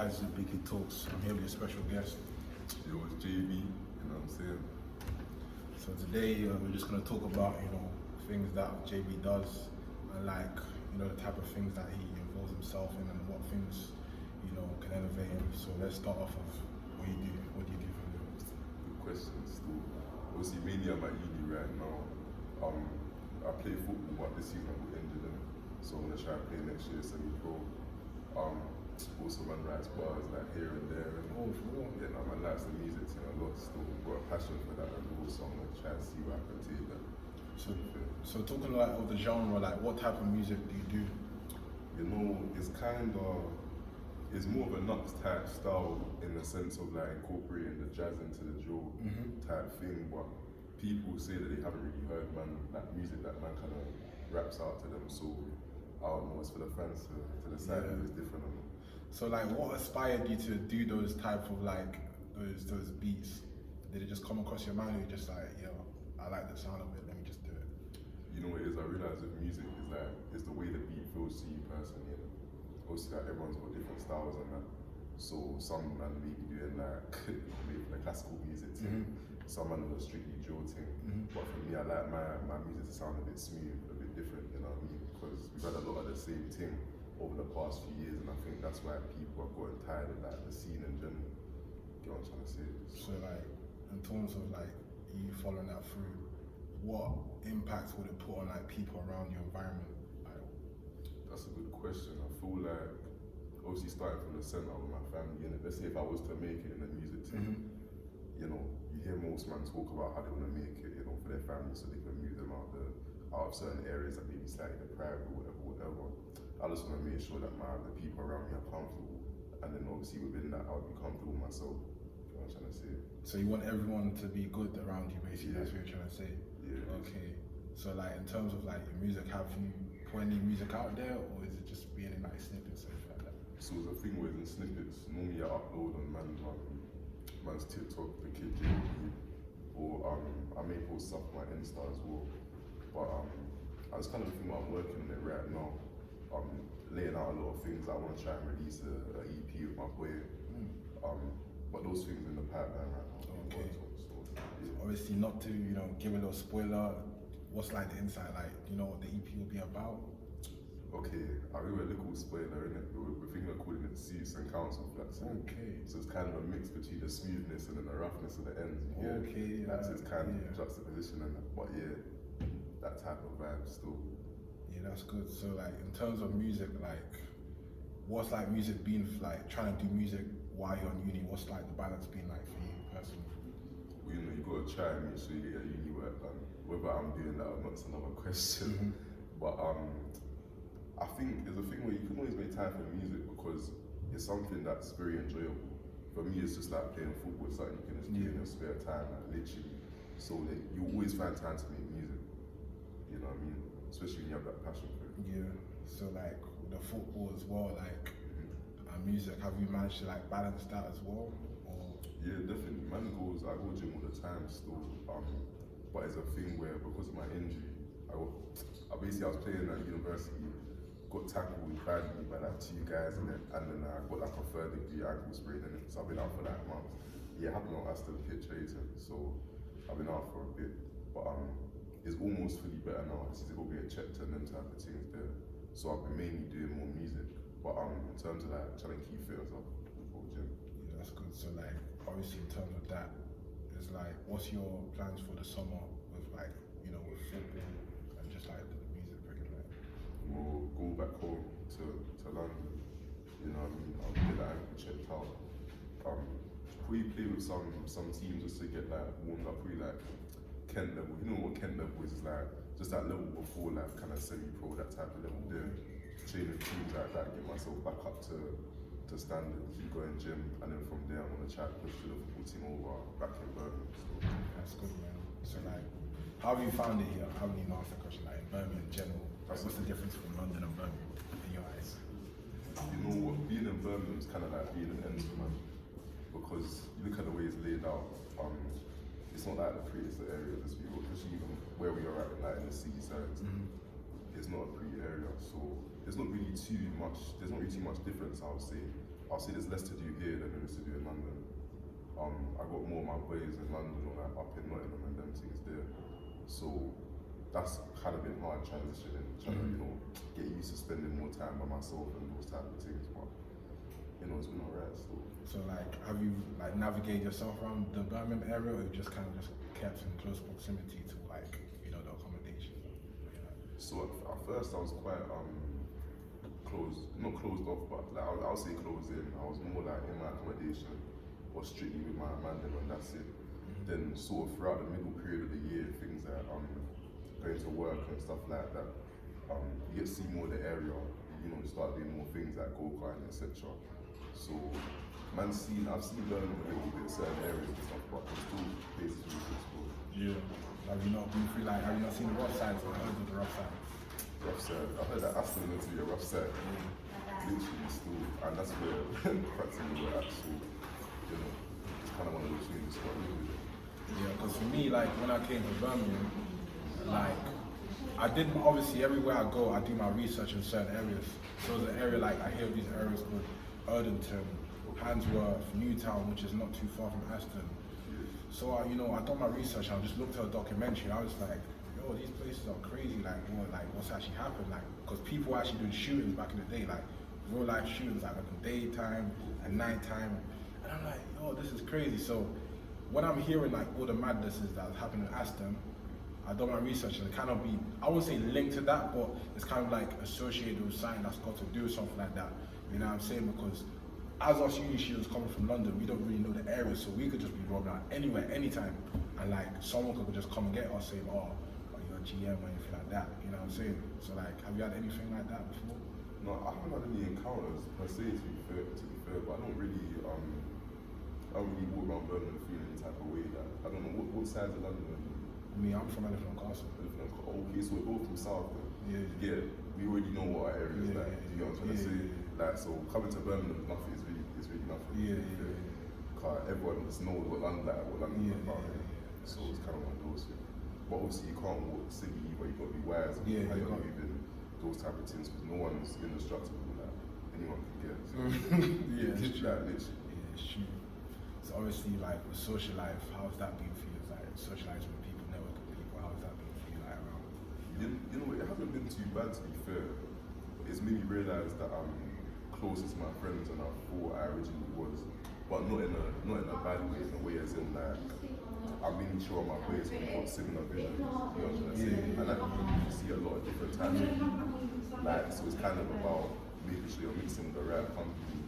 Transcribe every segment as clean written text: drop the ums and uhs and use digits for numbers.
guys, it's IbikiTalks. I'm here with a special guest. Yo, it's JIB, you know what I'm saying? So today we're just going to talk about, things that JB does and the type of things that he involves himself in and what things, can elevate him. So let's start off with what you do. What do you do for a living? Good question still. Obviously, mainly I'm at uni right now. I play football, but this season I got injured in it. So I'm going to try and play next year semi-pro. Also man writes bars like here and there. And yeah, man likes the music thing a lot still. Got a passion for that and also I'm going to try and see where I can take that. So talking of the genre, what type of music do you do? It's more of a Nux type style in the sense of incorporating the jazz into the drill type thing, but people say that they haven't really heard music that man kind of raps out to them, so I don't know, it's for the fans to decide if it's different or not. So what inspired you to do those type of those beats? Did it just come across your mind or you just I like the sound of it, let me just do it? You know what it is, I realize with music is the way the beat feels to you personally. Obviously everyone's got different styles and that. So some man may be doing maybe the classical music thing, some man will strictly drill thing. But for me I like my music to sound a bit smooth, a bit different, you know what I mean? Because we've had a lot of the same thing over the past few years and I think that's why people have gotten tired of the scene in general. Get what I'm trying to say? So in terms of you following that through, what impact would it put on people around your environment? That's a good question. I feel obviously starting from the center with my family, and let's say if I was to make it in the music team, you hear most men talk about how they want to make it, for their family so they can move them out of certain areas that maybe slightly deprived or whatever. I just want to make sure that the people around me are comfortable, and then obviously within that I would be comfortable myself. You know what I'm trying to say? So you want everyone to be good around you, basically. Yeah. That's what you're trying to say. Yeah. Okay. So in terms of your music, have you put any music out there, or is it just being in snippets and stuff like that? So the thing with in snippets, normally I upload on man's TikTok, the kid JIB, or I may post stuff on my Insta as well. But that's kind of the thing where I'm working on it right now. I'm laying out a lot of things. I want to try and release a EP with my boy. But those things in the pipeline right now. Okay. So, yeah. Obviously, not to give a little spoiler. What's the inside? What the EP will be about? Okay, I'll give a little spoiler in it. We're thinking of calling it Suits and Council Flats. Okay. So it's kind of a mix between the smoothness and then the roughness of the ends. Okay. That's its kind of juxtaposition and that. But yeah, that type of vibe still. Yeah, that's good. So in terms of music, what's music been trying to do music while you're on uni? What's the balance been for you personally? Well, you got to try and make sure you get your uni work done. Whether I'm doing that or not is another question. But I think there's a thing where you can always make time for music because it's something that's very enjoyable. For me, it's just playing football. It's something you can just do in your spare time, literally. So you always find time to make music. You know what I mean? Especially when you have that passion for it. Yeah. So the football as well, and music, have you managed to balance that as well? Or? Yeah, definitely. I go gym all the time still. But it's a thing where because of my injury, I was playing at university, got tackled badly by 2 guys and then I got a 3rd degree ankle sprain in it. So I've been out for a month. Yeah, I haven't got Aston pitch later, so I've been out for a bit. But it's almost fully better now. I just need to go get checked and them type of things there. So I've been mainly doing more music. But in terms of trying to keep fit as well, before gym. Yeah, that's good. So obviously in terms of that, it's what's your plans for the summer with with football and just the music pretty much? We'll go back home to London. You know what I mean? I'll get that ankle checked out. Probably play with some teams just to get warmed up. Probably Kent level. You know what Kent level is? Just that level before kind of semi-pro, that type of level there. Training teams like that, get myself back up to standard, keep going gym, and then from there I'm gonna try to push to the football team over back in Birmingham. So. That's good, man. So how have you found it here? How many asked that question? In Birmingham in general, what's the difference between London and Birmingham in your eyes? You know what? Being in Birmingham is kind of like being in Enfield, man. Because you look at the way it's laid out. It's not the prettiest area, especially even where we are at in the city side. It's not a pretty area, so there's not really too much difference, I would say. I'll say there's less to do here than there is to do in London. I got more of my boys in London or like up in Nottingham and them things there. So that's kind of been hard transitioning, trying to, you know, get used to spending more time by myself and those type of things. But you know, it's been alright still. So like, have you like navigated yourself around the Birmingham area, or you just kind of just kept in close proximity to like, you know, the accommodation? So at first I was quite not closed off, but like I'll say closed in. I was more like in my accommodation or strictly with my man and that's it. Then sort of throughout the middle period of the year, things that going to work and stuff like that, you get to see more of the area, you know, start doing more things like go-karting, etc. So I've seen Birmingham a little bit, certain areas and stuff, but there's still places we can explore. Yeah. Have you not been through like, have you not seen the rough sides or heard of the rough side? Rough side. I heard that Aston went to be a rough side. Literally still, and that's where practically we're at. So, you know, it's kind of one of those things that's quite new with it. Yeah, because for me, like when I came to Birmingham, like I did obviously everywhere I go, I do my research in certain areas. So there's an area like I hear of these areas called Erdington, Handsworth, Newtown, which is not too far from Aston. So I done my research. I just looked at a documentary. I was like, yo, these places are crazy. Like, what's actually happened? Like, because people were actually doing shootings back in the day, like real life shootings, like in the daytime and nighttime. And I'm like, yo, this is crazy. So when I'm hearing like all the madnesses that's happening in Aston, I done my research and it kind of be, I wouldn't say linked to that, but it's kind of like associated with something that's got to do with something like that. You know what I'm saying? Because as us uni students coming from London, we don't really know the area, so we could just be robbed out anywhere, anytime, and like someone could just come and get us, saying, "Oh, you're a GM" or anything like that. You know what I'm saying? So like, have you had anything like that before? No, I haven't had any encounters per se. To be fair, but I don't really walk around Birmingham feeling any type of way. That I don't know what sides of London. Me, I'm from Elephant and Castle. Okay, so we're both from South. Yeah. Yeah, we already know what our area is like. Do you know what I'm trying to say? Like, so coming to Birmingham is nothing. It's really nothing. Yeah. Cause everyone just knows what London like, what London is about. Yeah. So it's kind of one of those things. But obviously you can't walk the city, but you got to be wise and how you're moving, those type of things, because no one's indestructible. Like anyone can get. So yeah, it's true. Literally. Yeah, it's true. So obviously, like with social life, how's that been for you? Like socializing with people, networking with people, how's that been for you? Like around? You know, it hasn't been too bad to be fair. It's made me realise that I'm closer to my friends than I thought I originally was, but not in a bad way. In a way as in like I'm really sure my players have got similar visions. You know what I'm trying to say? And I can see a lot of different types of people. Like, so it's kind of about making sure you're mixing with the right company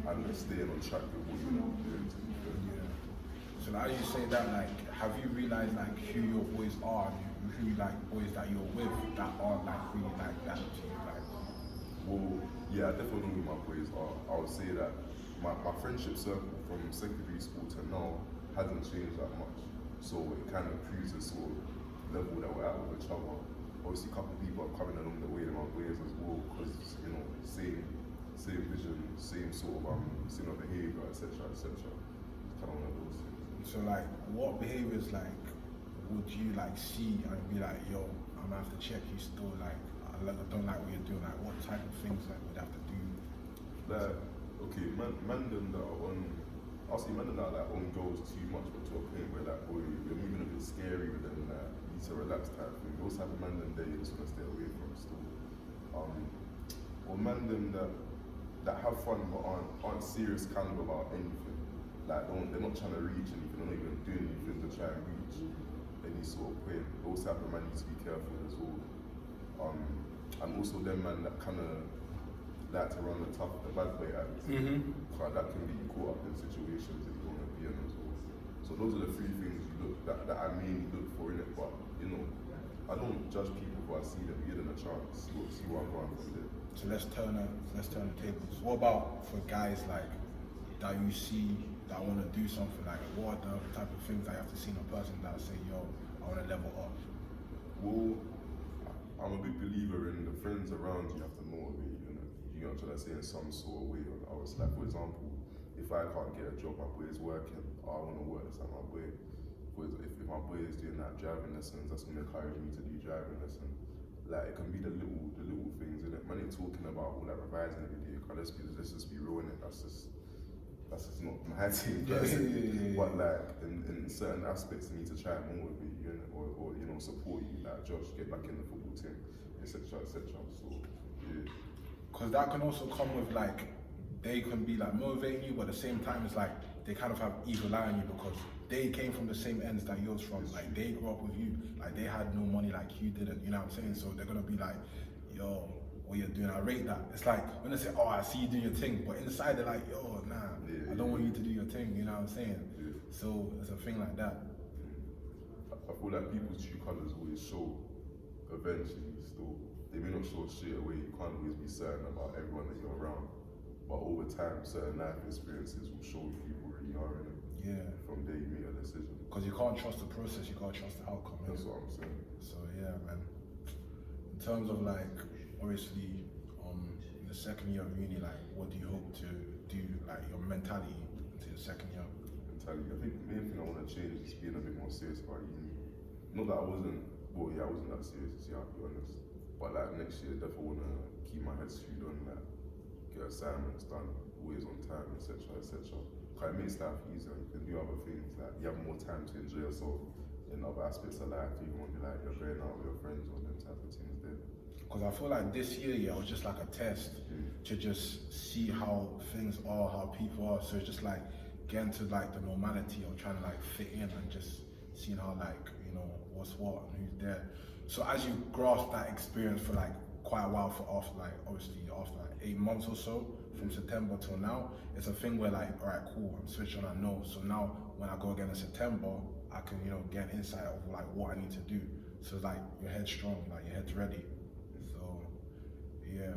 and staying on track with what you're doing. To be fair. Yeah. So now you say that, like, have you realised like who your boys are, and who like boys that you're with that aren't like really like that to you? Like, well, yeah, I definitely know who my boys are. I would say that my friendship circle from secondary school to now hasn't changed that much. So it kind of proves the sort of level that we're at with each other. Obviously, a couple of people are coming along the way in my ways as well, because you know, same vision, same sort of similar behaviour, etc., etc. It's kind of one of those things. so like, what behaviours like would you like see and be like, yo, I'm gonna have to check you still, like I don't like what you're doing, like what type of things like would have to do? Like, okay, man them that are on, I'll say man them that are like on goals too much, but to a point where like, boy, you're moving a bit scary with them, like you need to relax type thing. Those type of man them there you just wanna stay away from still. Or man them that have fun but aren't serious kind of about anything. Like they're not trying to reach anything, they're not even doing anything to try and reach any sort of point. Those type of man need to be careful as well. And also them man that kind of like to run the bad boy act. Cause that can get you caught up in situations that you don't want to be in as well. So those are the three things you look that I mainly look for in it. But you know, I don't judge people before I see them. Give them a chance. See what I'm going from there. So let's turn the tables. What about for guys like that you see that want to do something, like what are the type of things that you have to see in a person that say, yo, I want to level up? Well, I'm a big believer in the friends around you have to motivate you, you know what I'm trying to say, in some sort of way. I was like, for example, if I can't get a job, my boy is working, I want to work, that's like my boy. If my boy is doing that driving lessons, that's going to encourage me to do driving lessons. Like it can be the little things in it. Man ain't talking about all that revising every day. Let's just be real in it. That's just not my team. But like in certain aspects, you need to try and motivate you or you know support you. Like Josh, get back in the football team, etc. etc. So yeah. Because that can also come with like, they can be like motivating you, but at the same time it's like they kind of have evil eye on you because they came from the same ends that yours from. Like they grew up with you, like they had no money like you didn't, you know what I'm saying? So they're gonna be like, yo, what you're doing, I rate that. It's like when they say, oh, I see you doing your thing, but inside they're like, yo, nah, I don't want you to do your thing, you know what I'm saying? Yeah. So it's a thing like that. I feel like people's true colours always show eventually still. They may not show straight away, you can't always be certain about everyone that you're around. But over time, certain life experiences will show you who you really are in it. Yeah. From there you make a decision. Because you can't trust the process, you can't trust the outcome. That's what I'm saying. So yeah, man. In terms of like, obviously, in the second year of uni, like, what do you hope to do, like your mentality into the second year? Mentality, I think the main thing I want to change is being a bit more serious about uni. Not that I wasn't that serious, I'll be honest. But like next year, definitely want to keep my head screwed on, like get assignments done, always on time, etc. etc. It makes life easier. You can do other things, like you have more time to enjoy yourself in other aspects of life. You want to be like you're going out with your friends or them type of things there. Because I feel like this year, yeah, was just like a test to just see how things are, how people are. So it's just like getting to like the normality of trying to like fit in and just seeing how like, you know, what's what and who's there. So as you grasp that experience for like quite a while, for after like obviously after like 8 months or so, from September till now, it's a thing where like, all right, cool, I'm switching, I know. So now when I go again in September, I can, you know, get an insight of like what I need to do. So it's like your head's strong, like your head's ready. So yeah.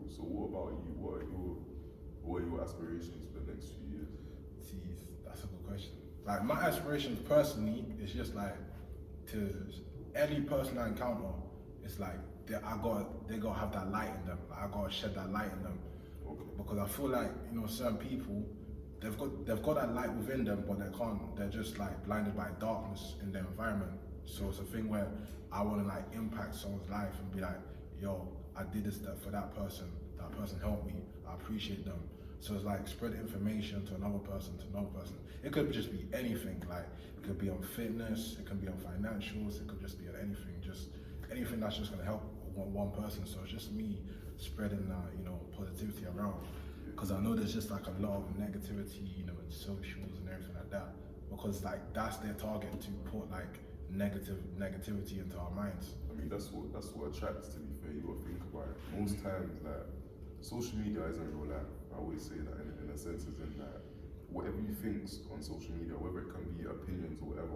So what about you? What are your aspirations for the next few years? See, that's a good question. Like my aspirations personally is just like to any person I encounter, it's like they gotta have that light in them. Like, I gotta shed that light in them. Okay. Because I feel like, you know, certain people, they've got that light within them, but they're just like blinded by darkness in their environment. So it's a thing where I wanna like impact someone's life and be like, yo, I did this for that person helped me, I appreciate them. So it's like spread information to another person, It could just be anything, like it could be on fitness, it can be on financials, it could just be on anything, just anything that's just gonna help one person. So it's just me spreading you know, positivity around. Because I know there's just like a lot of negativity, you know, in socials and everything like that. Because like that's their target, to put like negativity into our minds. I mean that's what attracts, to be fair. You gotta think about it. Most times like social media isn't real life. I always say that in a sense, is in that whatever you think on social media, whether it can be opinions or whatever,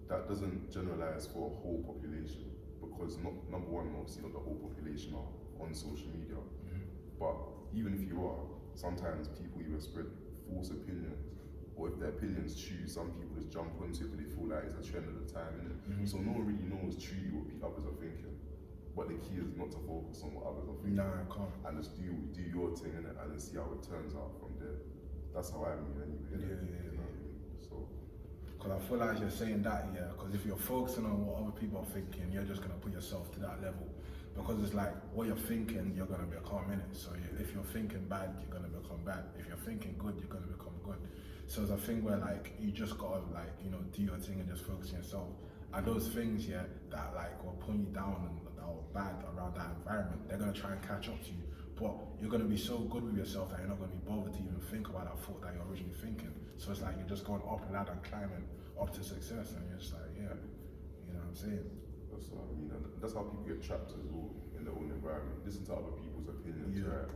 that doesn't generalize for a whole population, because number one, obviously not the whole population are on social media. But even if you are, sometimes people either spread false opinions, or if their opinions choose, some people just jump onto it because they feel like it's a trend at the time, innit? So no one really knows truly what others are thinking. But the key is not to focus on what others are thinking. Nah, I can't. And just do your thing, innit? And then see how it turns out from there. That's how I mean anyway. Yeah. You know what I mean? So. Because I feel like you're saying that, yeah, because if you're focusing on what other people are thinking, you're just going to put yourself to that level. Because it's like, what you're thinking, you're going to become in it. So if you're thinking bad, you're going to become bad. If you're thinking good, you're going to become good. So it's a thing where like, you just got to like, you know, do your thing and just focus on yourself. And those things, yeah, that like will pull you down and that are bad around that environment, they're going to try and catch up to you. But you're going to be so good with yourself that you're not going to be bothered to even think about that thought that you're originally thinking. So it's like you're just going up and ladder and climbing up to success, and you're just like, yeah, you know what I'm saying? That's what I mean, and that's how people get trapped as well in their own environment. Listen to other people's opinions, right?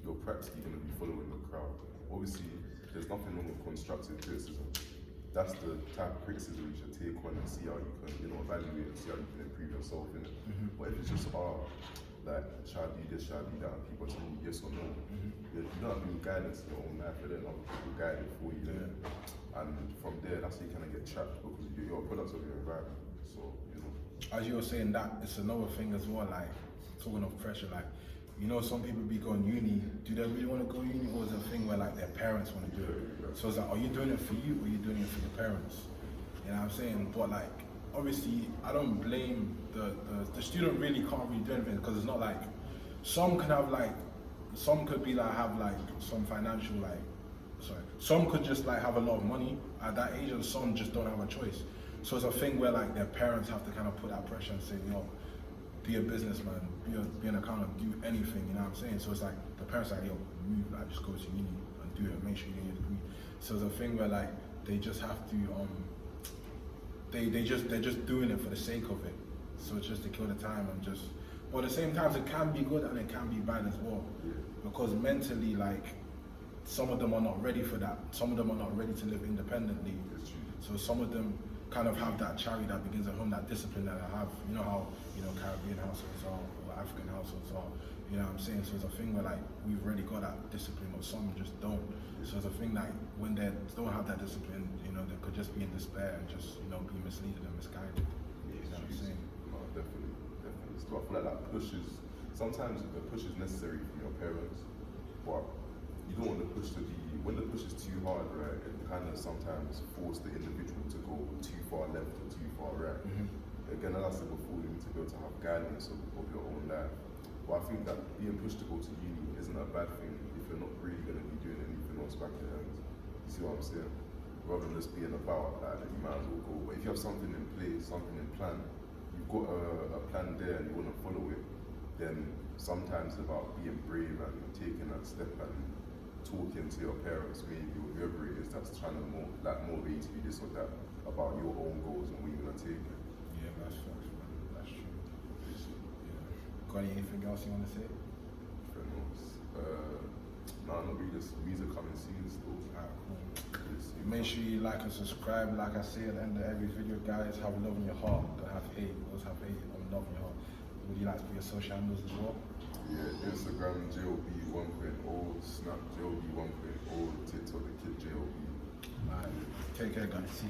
You're practically going to be following the crowd. Obviously, there's nothing wrong with constructive criticism. That's the type of criticism you should take on and see how you can, you know, evaluate and see how you can improve yourself in it. But if it's just like, shall I do this, shall I do that, and people tell you yes or no, you don't have any guidance in your own life, but then other people guide it for you. And from there, that's how you kind of get trapped, because you're a product of your environment. So, you know. As you were saying that, it's another thing as well, like, talking of pressure, like, you know, some people be going uni, do they really want to go uni, or is it a thing where like their parents want to do it? So it's like, are you doing it for you, or are you doing it for your parents? You know what I'm saying? But like, obviously I don't blame the student. Really can't really do anything because it's not like some can have like some could be like have like some financial like sorry some could just like have a lot of money at that age and some just don't have a choice. So it's a thing where like their parents have to kind of put that pressure and say, yo, be a businessman, be an accountant, do anything, you know what I'm saying? So it's like the parents are like, yo, move, like just go to uni and do it, make sure you get your degree. So it's a thing where like they just have to they're just doing it for the sake of it. So it's just to kill the time and just but at the same time it can be good and it can be bad as well. Because mentally like some of them are not ready for that. Some of them are not ready to live independently. So some of them kind of have that charity that begins at home, that discipline that I have. You know how, you know, Caribbean households are, or African households are, you know what I'm saying? So it's a thing where like, we've already got that discipline, but some just don't. So it's a thing that when they don't have that discipline, you know, they could just be in despair and just, you know, be misleaded and misguided. You know what I'm saying? No, definitely. So I feel like that pushes, sometimes the push is necessary from your parents, but you don't want the push to be, when the push is too hard, right, it kind of sometimes force the individual to go too far left or too far right. Again, as I said before, you need to be able to have guidance of your own life. But I think that being pushed to go to uni isn't a bad thing if you're not really going to be doing anything else back in the end. You see what I'm saying? Rather than just being about that, you might as well go. But if you have something in place, something in plan, you've got a plan there and you want to follow it, then sometimes it's about being brave and taking that step and talking to your parents, maybe, or whoever it is that's trying to motivate you to be this or that about your own goals and what you're going to take. Yeah, that's facts, man. That's true. Yeah. Got anything else you want to say? Nah, not really. Just music coming soon still. Alright, cool. Make sure you like and subscribe. Like I say at the end of every video, guys, have love in your heart. Don't have hate. Always have hate and love in your heart. Would you like to put your social handles as well? Yeah, Instagram JOB 1.0, Snap JOB 1.0, TikTok the Kid JOB. Alright, take care, guys. See you.